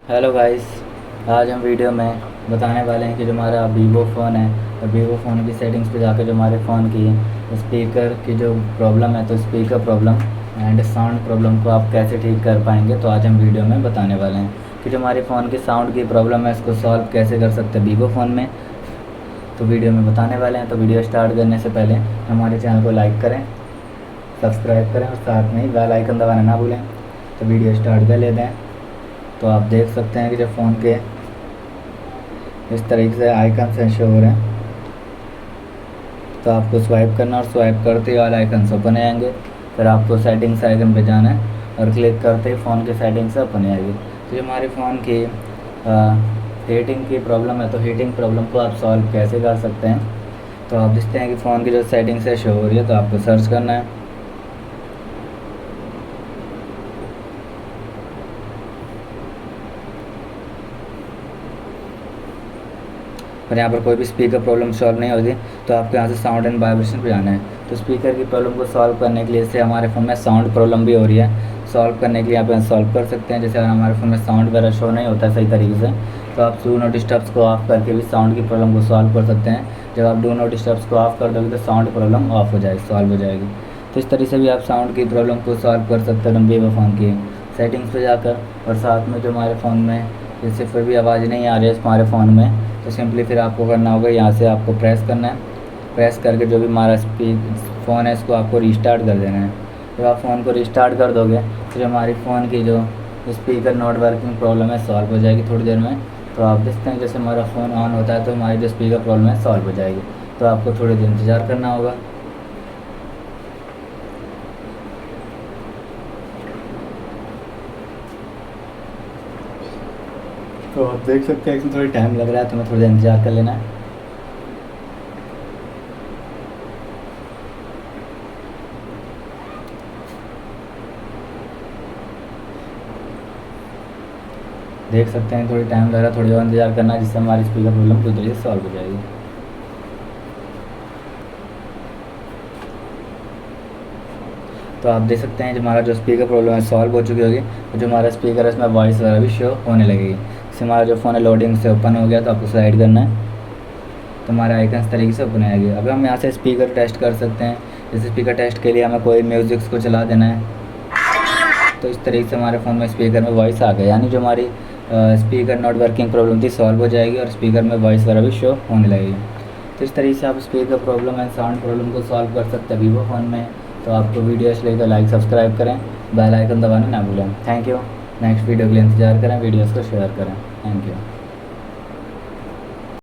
Hello guys. आज हम video में बताने वाले हैं कि जो हमारा वीवो फ़ोन है तो वीवो फ़ोन की सेटिंग्स पे जाकर जो हमारे फ़ोन की स्पीकर की जो प्रॉब्लम है तो speaker problem and sound problem को आप कैसे ठीक कर पाएंगे। तो आज हम वीडियो में बताने वाले हैं कि जो हमारे फ़ोन की साउंड की प्रॉब्लम है इसको सॉल्व कैसे कर सकते हैं वीवो फ़ोन में। तो वीडियो में बताने वाले हैं। तो वीडियो स्टार्ट करने से पहले हमारे चैनल को लाइक करें, सब्सक्राइब करें और साथ में ही बेल आइकन दबाना ना भूलें। तो वीडियो स्टार्ट कर लेते हैं। तो आप देख सकते हैं कि जो फ़ोन के इस तरीके से आइकन से शो हो रहे हैं। तो आपको स्वाइप करना और स्वाइप करते ही वाले आइकन ओपन आएंगे। फिर आपको सेटिंग्स आइकन पे जाना है और क्लिक करते ही फ़ोन के सेटिंग्स ओपन आएगी। तो ये हमारे फ़ोन की हीटिंग की प्रॉब्लम है तो हीटिंग प्रॉब्लम को आप सॉल्व कैसे कर सकते हैं। तो आप देखते हैं कि फ़ोन की जो सेटिंग्स है शो हो रही है तो आपको सर्च करना है। और यहाँ पर कोई भी स्पीकर प्रॉब्लम सॉल्व नहीं होती तो आपको यहाँ से साउंड एंड वाइब्रेशन पे जाना है। तो स्पीकर की प्रॉब्लम को सॉल्व करने के लिए जैसे हमारे फ़ोन में साउंड प्रॉब्लम भी हो रही है, सॉल्व करने के लिए आप यहाँ सॉल्व कर सकते हैं। जैसे अगर हमारे फ़ोन में साउंड वगैरह शो नहीं होता है सही तरीके से तो आप डू नॉट डिस्टर्ब्स को ऑफ़ करके भी साउंड की प्रॉब्लम को सॉल्व कर सकते हैं। जब आप डू नॉट डिस्टर्ब्स को ऑफ़ कर दोगे तो साउंड प्रॉब्लम ऑफ हो जाएगी, सॉल्व हो जाएगी। तो इस तरीके से भी आप साउंड की प्रॉब्लम को सॉल्व कर सकते हैं वीवो फ़ोन की सेटिंग्स पे जाकर। और साथ में जो हमारे फ़ोन में जैसे फिर भी आवाज़ नहीं आ रही है हमारे फ़ोन में तो सिंपली फिर आपको करना होगा यहाँ से आपको प्रेस करना है। प्रेस करके जो भी हमारा फ़ोन है इसको आपको रीस्टार्ट कर देना है। जब आप फ़ोन को रीस्टार्ट कर दोगे तो जो हमारी फ़ोन की जो स्पीकर नॉट वर्किंग प्रॉब्लम है सॉल्व हो जाएगी थोड़ी देर में। तो आप देखते हैं जैसे हमारा फ़ोन ऑन होता है तो हमारी जो स्पीकर प्रॉब्लम है सॉल्व हो जाएगी। तो आपको थोड़ी देर इंतज़ार करना होगा। तो आप देख सकते हैं इसमें थोड़ी टाइम लग रहा है तो मैं थोड़ी देर इंतज़ार कर लेना है। देख सकते हैं थोड़ी टाइम लग रहा है, थोड़ी देर इंतज़ार करना है जिससे हमारी स्पीकर प्रॉब्लम पूरी तरीके से सॉल्व हो जाएगी। तो आप देख सकते हैं जो हमारा जो स्पीकर प्रॉब्लम है सॉल्व हो चुकी होगी। तो जो हमारा स्पीकर है इसमें वॉइस वगैरह भी शो होने लगेगी। जैसे हमारा जो फ़ोन है लोडिंग से ओपन हो गया तो आपको स्लाइड करना है तो हमारा आइकन इस तरीके से ओपन आएगी। अब हम यहाँ से स्पीकर टेस्ट कर सकते हैं। जैसे स्पीकर टेस्ट के लिए हमें कोई म्यूज़िक्स को चला देना है तो इस तरीके से हमारे फ़ोन में स्पीकर में वॉइस आ गया, यानी जो हमारी स्पीकर नॉट वर्किंग प्रॉब्लम थी सॉल्व हो जाएगी और स्पीकर में वॉइस वगैरह भी शो होने लगेगी। तो इस तरीके से आप speaker problem and sound problem को सॉल्व कर सकते हैं वीवो फ़ोन में। तो आपको वीडियो अच्छी लगी तो लाइक सब्सक्राइब करें, बेल आइकन दबाना ना भूलें। Thank you. नेक्स्ट वीडियो के लिए इंतजार करें, वीडियोज़ को शेयर करें। Thank you.